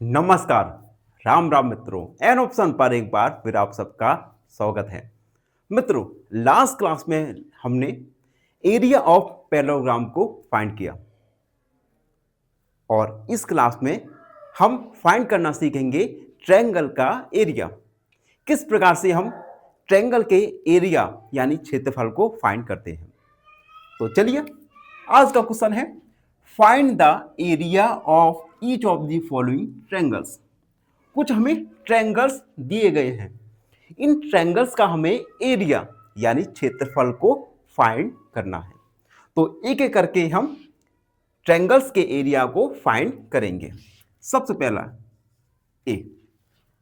नमस्कार। राम राम मित्रों। An option पर एक बार फिर आप सबका स्वागत है। मित्रों, लास्ट क्लास में हमने एरिया ऑफ पैरेललोग्राम को फाइंड किया और इस क्लास में हम फाइंड करना सीखेंगे ट्रायंगल का एरिया। किस प्रकार से हम ट्रायंगल के एरिया यानी क्षेत्रफल को फाइंड करते हैं। तो चलिए, आज का क्वेश्चन है find the area of each of the following triangles. कुछ हमें ट्रायंगल्स दिए गए हैं, इन ट्रायंगल्स का हमें एरिया यानी क्षेत्रफल को फाइंड करना है। तो एक एक करके हम ट्रायंगल्स के एरिया को फाइंड करेंगे। सबसे पहला ए।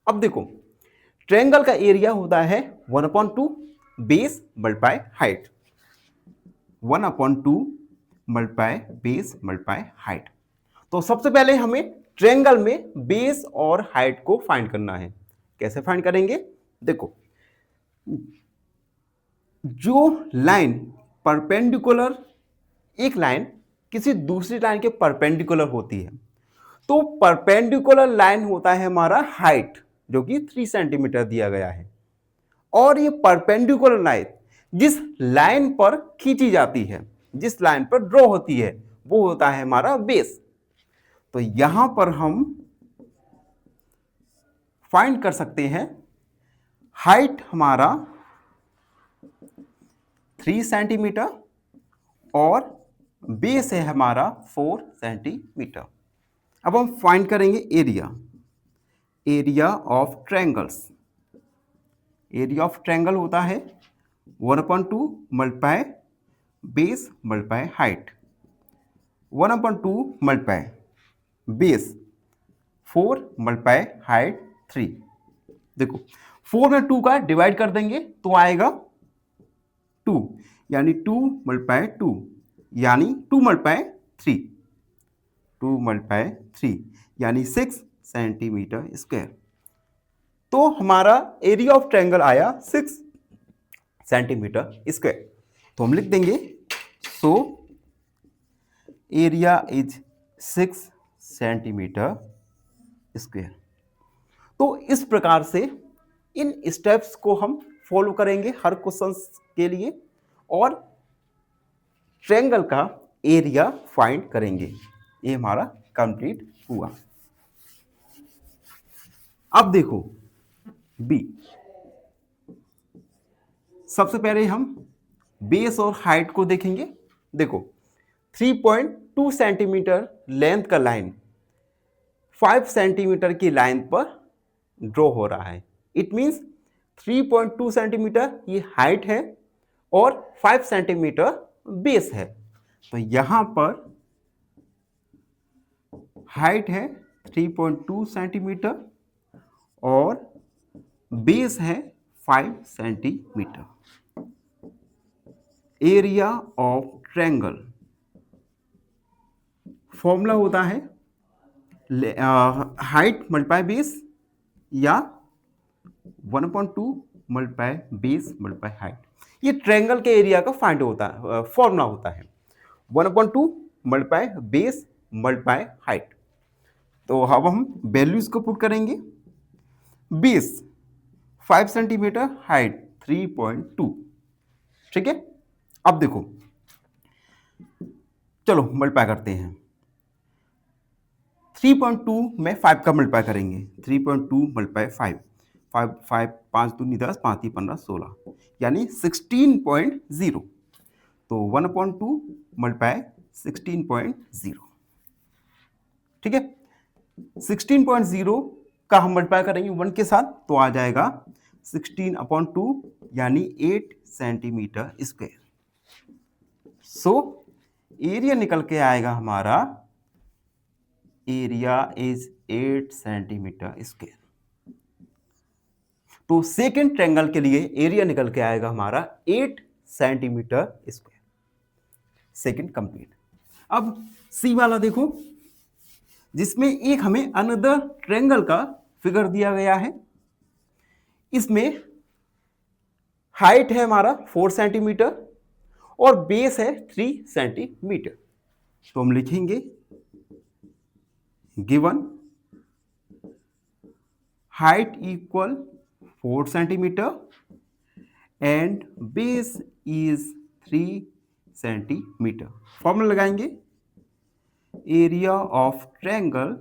अब देखो, ट्रायंगल का एरिया होता है 1/2 base multiply height. 1/2 multiply base multiply height. तो सबसे पहले हमें ट्रायंगल में बेस और हाइट को फाइंड करना है। कैसे फाइंड करेंगे? देखो, जो लाइन परपेंडिकुलर, एक लाइन किसी दूसरी लाइन के परपेंडिकुलर होती है, तो परपेंडिकुलर लाइन होता है हमारा हाइट, जो कि 3 सेंटीमीटर दिया गया है। और ये परपेंडिकुलर लाइन जिस लाइन पर खींची जाती है, जिस लाइन पर ड्रॉ होती है, वो होता है हमारा बेस। तो यहां पर हम फाइंड कर सकते हैं हाइट हमारा 3 सेंटीमीटर और बेस है हमारा 4 सेंटीमीटर। अब हम फाइंड करेंगे area. Area of triangles. Area of triangle होता है 1/2 multiply base multiply height. 1/2 multiply base 4 multiply height 3। देखो, 4 में 2 का डिवाइड कर देंगे तो आएगा 2, यानी 2 मल्टीप्लाई 2 यानी 2 मल्टीप्लाई 3। 2 मल्टीप्लाई 3 यानी 6 सेंटीमीटर स्क्वायर। तो हमारा एरिया ऑफ ट्रायंगल आया 6 सेंटीमीटर स्क्वायर। तो हम लिख देंगे so area is 6 centimetre square. तो इस प्रकार से इन स्टेप्स को हम फॉलो करेंगे हर क्वेश्चन के लिए और ट्रायंगल का एरिया फाइंड करेंगे। ये हमारा कंप्लीट हुआ। अब देखो बी। सबसे पहले हम बेस और हाइट को देखेंगे। देखो, 3.2 सेंटीमीटर लेंथ का लाइन 5 सेंटीमीटर की लाइन पर ड्रॉ हो रहा है। इट मींस 3.2 सेंटीमीटर ये हाइट है और 5 सेंटीमीटर बेस है। तो यहां पर हाइट है 3.2 सेंटीमीटर और बेस है 5 centimetre. Area of triangle formula होता है हाइट मल्टीप्लाई बेस या 1/2 मल्टीप्लाई बेस मल्टीप्लाई हाइट। ये ट्रायंगल के एरिया का फाइंड होता है, फॉर्मूला होता है 1/2 मल्टीप्लाई बेस मल्टीप्लाई हाइट। तो अब हम वैल्यूज को पुट करेंगे। Base 5 centimetre, height 3.2। ठीक है। अब देखो, चलो मल्टीप्लाई करते हैं। 3.2 में 5 का मल्टीप्लाई करेंगे। 3.2 मल्टीप्लाई 5, 5 2 10, 5 3 15 16 यानी 16.0। तो 1/2 मल्टीप्लाई 16.0। ठीक है। 16.0 का हम मल्टीप्लाई करेंगे 1 के साथ तो आ जाएगा 16/2 यानी 8 सेंटीमीटर स्क्वायर। सो एरिया निकल के आएगा हमारा, एरिया इज 8 सेंटीमीटर स्क्वायर। तो सेकेंड ट्रायंगल के लिए एरिया निकल के आएगा हमारा 8 सेंटीमीटर स्क्वायर। Second complete. अब सी वाला देखो, जिसमें एक हमें अनदर ट्रायंगल का फिगर दिया गया है। इसमें हाइट है हमारा 4 सेंटीमीटर और बेस है 3 सेंटीमीटर। तो हम लिखेंगे given height equal 4 centimetre and base is 3 centimetre. Formula लगाएंगे, area of triangle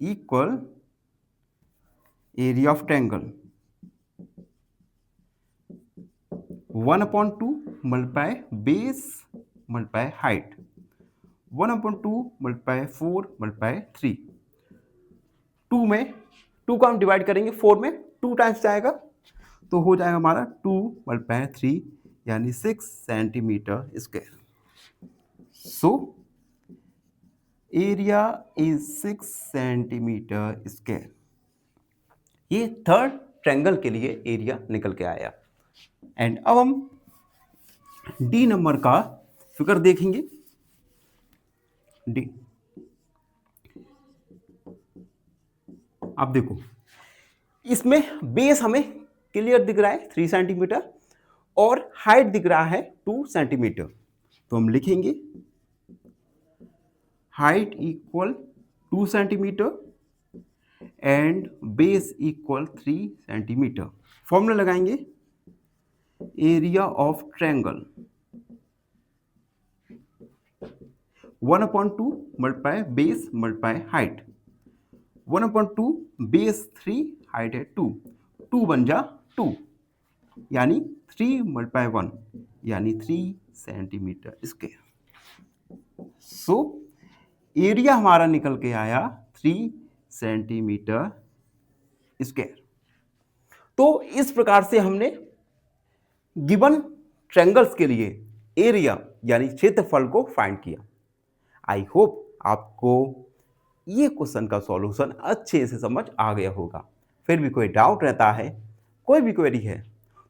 equal area of triangle 1/2 multiply base multiply height 1/2 multiply 4 multiply 3। 2 में 2 को हम डिवाइड करेंगे 4 में, 2 टाइम्स जाएगा तो हो जाएगा हमारा 2 मल्टीप्लाई 3 यानी 6 centimetre square. So area is 6 centimetre square. ये थर्ड ट्रायंगल के लिए एरिया निकल के आया। एंड अब हम डी नंबर का फिगर देखेंगे। डी, अब देखो इसमें बेस हमें क्लियर दिख रहा है 3 सेंटीमीटर और हाइट दिख रहा है 2 सेंटीमीटर। तो हम लिखेंगे height equal 2 centimetre and base equal 3 centimetre. Formula लगाएंगे, area of triangle 1/2 multiply base multiply height 1/2 base 3 height है 2, 2 बन जा 2 यानी 3 मल्टीप्लाई 1 यानी 3 सेंटीमीटर स्क्वायर। सो एरिया हमारा निकल के आया 3 सेंटीमीटर स्क्वायर। तो इस प्रकार से हमने गिवन ट्रायंगल्स के लिए एरिया यानी क्षेत्रफल को फाइंड किया। आई होप आपको ये क्वेश्चन का सॉल्यूशन अच्छे से समझ आ गया होगा। फिर भी कोई डाउट रहता है, कोई भी क्वेरी है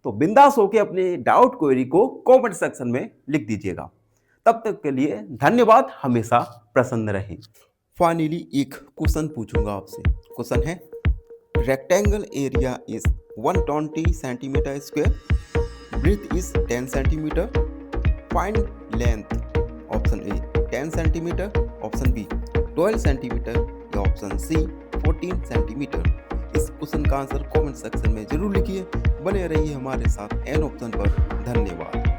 तो बिंदास होकर अपने डाउट क्वेरी को कमेंट सेक्शन में लिख दीजिएगा। तब तक के लिए धन्यवाद, हमेशा प्रसन्न रहें। फाइनली एक क्वेश्चन पूछूंगा आपसे। क्वेश्चन है, rectangle area is 120 centimetre square, breadth is 10 centimetre, find length option A 10 centimetre, option B 12 centimetre या ऑप्शन सी 14 सेंटीमीटर। इस क्वेश्चन का आंसर कमेंट सेक्शन में जरूर लिखिए। बने रहिए हमारे साथ एन ऑप्शन पर। धन्यवाद।